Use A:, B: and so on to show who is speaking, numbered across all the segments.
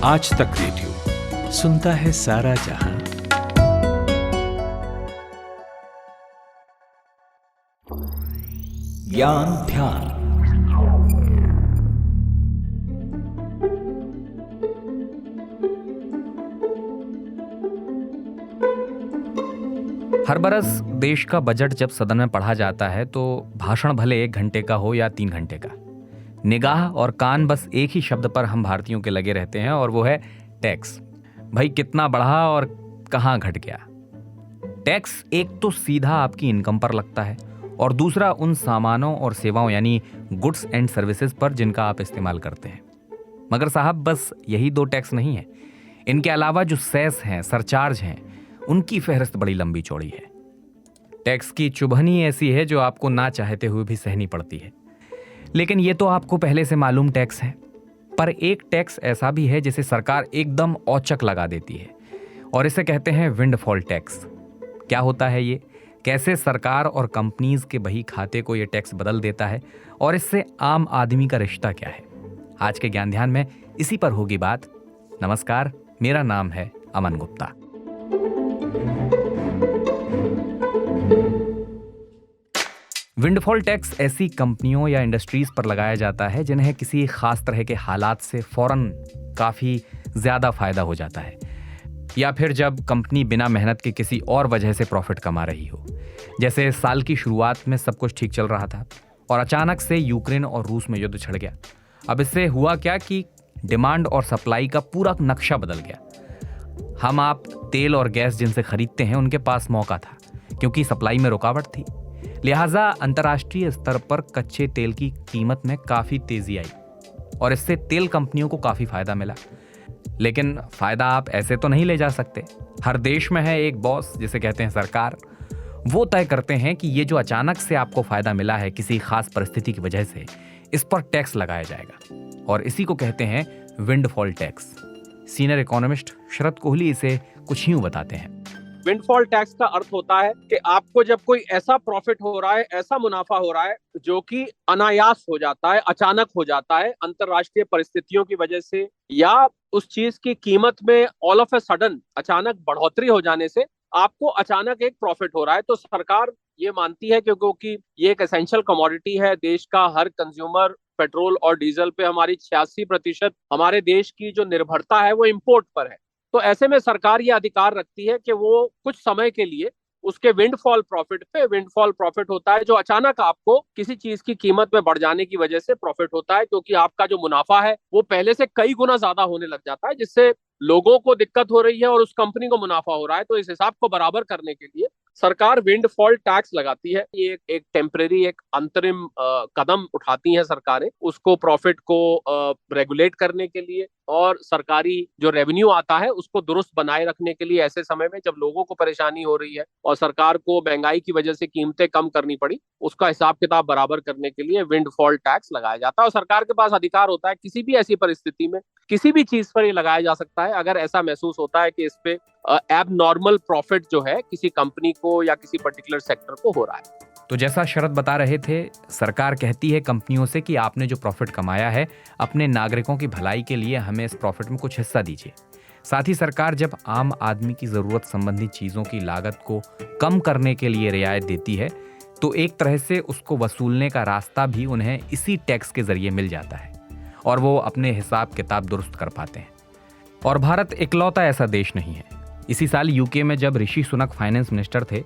A: आज तक रेडियो सुनता है सारा जहां। ज्ञान ध्यान।
B: हर बरस देश का बजट जब सदन में पढ़ा जाता है तो भाषण भले 1 घंटे का हो या 3 घंटे का, निगाह और कान बस एक ही शब्द पर हम भारतीयों के लगे रहते हैं और वो है टैक्स। भाई कितना बढ़ा और कहाँ घट गया। टैक्स एक तो सीधा आपकी इनकम पर लगता है और दूसरा उन सामानों और सेवाओं यानी गुड्स एंड सर्विसेज पर जिनका आप इस्तेमाल करते हैं। मगर साहब बस यही 2 टैक्स नहीं है, इनके अलावा जो सेस हैं, सरचार्ज हैं, उनकी फहरिस्त बड़ी लंबी चौड़ी है। टैक्स की चुभन ही ऐसी है जो आपको ना चाहते हुए भी सहनी पड़ती है। लेकिन ये तो आपको पहले से मालूम टैक्स है, पर एक टैक्स ऐसा भी है जिसे सरकार एकदम औचक लगा देती है और इसे कहते हैं विंडफॉल टैक्स। क्या होता है ये, कैसे सरकार और कंपनीज के बही खाते को ये टैक्स बदल देता है और इससे आम आदमी का रिश्ता क्या है, आज के ज्ञान ध्यान में इसी पर होगी बात। नमस्कार, मेरा नाम है अमन गुप्ता। विंडफॉल टैक्स ऐसी कंपनियों या इंडस्ट्रीज पर लगाया जाता है जिन्हें किसी खास तरह के हालात से फौरन काफी ज्यादा फायदा हो जाता है, या फिर जब कंपनी बिना मेहनत के किसी और वजह से प्रॉफिट कमा रही हो। जैसे साल की शुरुआत में सब कुछ ठीक चल रहा था और अचानक से यूक्रेन और रूस में युद्ध छिड़ गया। अब इससे हुआ क्या कि डिमांड और सप्लाई का पूरा नक्शा बदल गया। हम आप तेल और गैस जिनसे खरीदते हैं उनके पास मौका था क्योंकि सप्लाई में रुकावट थी, लिहाजा अंतर्राष्ट्रीय स्तर पर कच्चे तेल की कीमत में काफी तेजी आई और इससे तेल कंपनियों को काफी फायदा मिला। लेकिन फायदा आप ऐसे तो नहीं ले जा सकते। हर देश में है एक बॉस जिसे कहते हैं सरकार। वो तय करते हैं कि ये जो अचानक से आपको फायदा मिला है किसी खास परिस्थिति की वजह से, इस पर टैक्स लगाया जाएगा और इसी को कहते हैं विंडफॉल टैक्स। सीनियर इकोनॉमिस्ट शरद कोहली इसे कुछ यूं बताते हैं।
C: विंडफॉल टैक्स का अर्थ होता है कि आपको जब कोई ऐसा प्रॉफिट हो रहा है, ऐसा मुनाफा हो रहा है जो कि अनायास हो जाता है, अचानक हो जाता है अंतरराष्ट्रीय परिस्थितियों की वजह से, या उस चीज की कीमत में ऑल ऑफ ए सडन अचानक बढ़ोतरी हो जाने से आपको अचानक एक प्रॉफिट हो रहा है। तो सरकार ये मानती है क्योंकि ये एक एसेंशियल कमोडिटी है। देश का हर कंज्यूमर पेट्रोल और डीजल पे हमारी 86% हमारे देश की जो निर्भरता है वो इंपोर्ट पर है। तो ऐसे में सरकार ये अधिकार रखती है कि वो कुछ समय के लिए उसके विंडफॉल प्रॉफिट होता है जो अचानक आपको किसी चीज की कीमत में बढ़ जाने की वजह से प्रॉफिट होता है, क्योंकि आपका जो मुनाफा है वो पहले से कई गुना ज्यादा होने लग जाता है, जिससे लोगों को दिक्कत हो रही है और उस कंपनी को मुनाफा हो रहा है। तो इस हिसाब को बराबर करने के लिए सरकार विंडफॉल टैक्स लगाती है। ये एक टेम्परेरी, एक अंतरिम कदम उठाती है सरकारें उसको प्रॉफिट को रेगुलेट करने के लिए और सरकारी जो रेवेन्यू आता है उसको दुरुस्त बनाए रखने के लिए। ऐसे समय में जब लोगों को परेशानी हो रही है और सरकार को महंगाई की वजह से कीमतें कम करनी पड़ी, उसका हिसाब किताब बराबर करने के लिए विंडफॉल टैक्स लगाया जाता है। और सरकार के पास अधिकार होता है किसी भी ऐसी परिस्थिति में किसी भी चीज पर ये लगाया जा सकता है अगर ऐसा महसूस होता है कि इस पे एबनॉर्मल प्रॉफिट जो है किसी कंपनी को या किसी पर्टिकुलर सेक्टर को हो रहा है।
B: तो जैसा शरद बता रहे थे, सरकार कहती है कंपनियों से कि आपने जो प्रॉफिट कमाया है अपने नागरिकों की भलाई के लिए हमें इस प्रॉफिट में कुछ हिस्सा दीजिए। साथ ही सरकार जब आम आदमी की जरूरत संबंधी चीजों की लागत को कम करने के लिए रियायत देती है तो एक तरह से उसको वसूलने का रास्ता भी उन्हें इसी टैक्स के जरिए मिल जाता है और वो अपने हिसाब किताब दुरुस्त कर पाते हैं। और भारत इकलौता ऐसा देश नहीं है। इसी साल यूके में जब ऋषि सुनक फाइनेंस मिनिस्टर थे,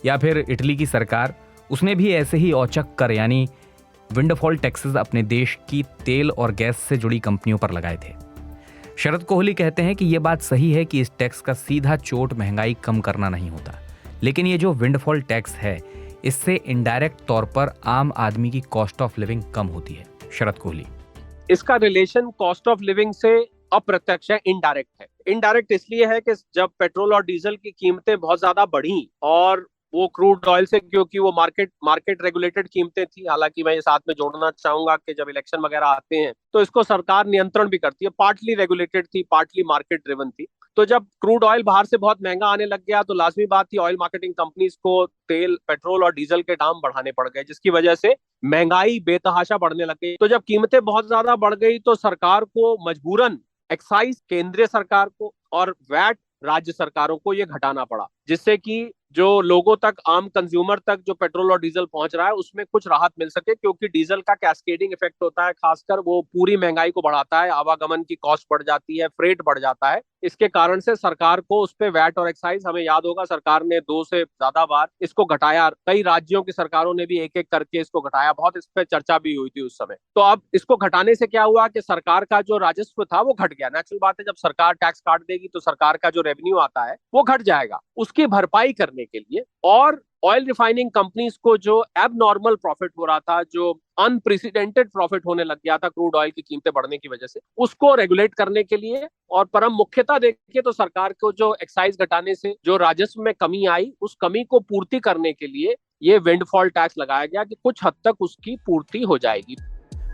B: या फिर इटली की सरकार, उसने भी ऐसे ही औचक कर यानी विंडफॉल टैक्सेस अपने देश की तेल और गैस से जुड़ी कंपनियों पर लगाए थे। शरद कोहली कहते हैं कि यह बात सही है कि इस टैक्स का सीधा चोट महंगाई कम करना नहीं होता, लेकिन ये जो विंडफॉल टैक्स है इससे इनडायरेक्ट तौर पर आम आदमी की कॉस्ट ऑफ लिविंग कम होती है। शरद कोहली,
C: इसका रिलेशन कॉस्ट ऑफ लिविंग से अप्रत्यक्ष है, इनडायरेक्ट है। इनडायरेक्ट इसलिए है कि जब पेट्रोल और डीजल की कीमतें बहुत ज्यादा बढ़ी और वो क्रूड ऑयल से, क्योंकि वो मार्केट रेगुलेटेड कीमतें थी, हालांकि मैं ये साथ में जोड़ना चाहूंगा कि जब इलेक्शन वगैरह आते हैं तो इसको सरकार नियंत्रण भी करती है। पार्टली रेगुलेटेड थी, पार्टली मार्केट ड्रिवन थी। तो जब क्रूड ऑयल बाहर से बहुत महंगा आने लग गया तो लाजमी बात थी ऑयल मार्केटिंग कंपनीज को तेल, पेट्रोल और डीजल के दाम बढ़ाने पड़ गए, जिसकी वजह से महंगाई बेतहाशा बढ़ने लग गई। तो जब कीमतें बहुत ज्यादा बढ़ गई तो सरकार को मजबूरन एक्साइज केंद्रीय सरकार को और वैट राज्य सरकारों को ये घटाना पड़ा, जिससे कि जो लोगों तक, आम कंज्यूमर तक जो पेट्रोल और डीजल पहुंच रहा है उसमें कुछ राहत मिल सके, क्योंकि डीजल का कैस्केडिंग इफेक्ट होता है, खासकर वो पूरी महंगाई को बढ़ाता है, आवागमन की कॉस्ट बढ़ जाती है, फ्रेट बढ़ जाता है। इसके कारण से सरकार को उस पे वैट और एक्साइज, हमें याद होगा सरकार ने 2 से ज्यादा बार इसको घटाया, कई राज्यों की सरकारों ने भी एक एक करके इसको घटाया, बहुत इस पे चर्चा भी हुई थी उस समय। तो अब इसको घटाने से क्या हुआ कि सरकार का जो राजस्व था वो घट गया। नेचुरल बात है, जब सरकार टैक्स काट देगी तो सरकार का जो रेवेन्यू आता है वो घट जाएगा। उसकी भरपाई करने के लिए और ऑयल रिफाइनिंग कंपनीज को जो एबनॉर्मल प्रॉफिट हो रहा था, जो अनप्रेसिडेंटेड प्रॉफिट होने लग गया था क्रूड ऑयल की कीमतें बढ़ने की वजह से, उसको रेगुलेट करने के लिए और परम मुख्यतः देखिए तो सरकार को जो एक्साइज घटाने से जो राजस्व में कमी आई, उस कमी को पूर्ति करने के लिए ये विंडफॉल टैक्स लगाया गया कि कुछ हद तक उसकी पूर्ति हो जाएगी।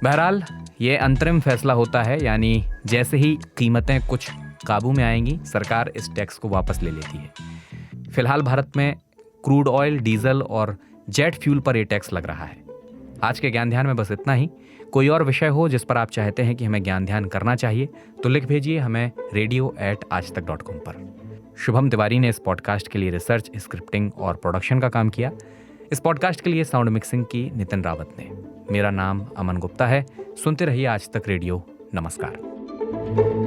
B: बहरहाल ये अंतरिम फैसला होता है, यानी जैसे ही कीमतें कुछ काबू में आएंगी सरकार इस टैक्स को वापस ले लेती है। फिलहाल भारत में क्रूड ऑयल, डीजल और जेट फ्यूल पर ये टैक्स लग रहा है। आज के ज्ञान ध्यान में बस इतना ही। कोई और विषय हो जिस पर आप चाहते हैं कि हमें ज्ञान ध्यान करना चाहिए तो लिख भेजिए हमें radio@aajtak.com पर। शुभम तिवारी ने इस पॉडकास्ट के लिए रिसर्च, स्क्रिप्टिंग और प्रोडक्शन का काम किया। इस पॉडकास्ट के लिए साउंड मिक्सिंग की नितिन रावत ने। मेरा नाम अमन गुप्ता है। सुनते रहिए आज तक रेडियो। नमस्कार।